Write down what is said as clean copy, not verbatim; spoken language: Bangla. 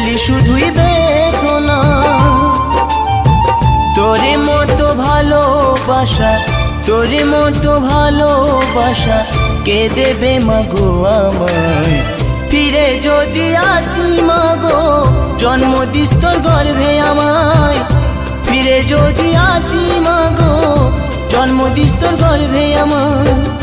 পেলি শুধুই বেদনা। তোরে মতো ভালোবাসা, তোরে মতো ভালোবাসা কে দেবে মাগো আমায়। ফিরে যদি আসি মাগো জন্ম দিস তোর গর্ভে আমায়। ফিরে যদি আসি মাগো জন্ম দিস তোর গর্ভে আমায়।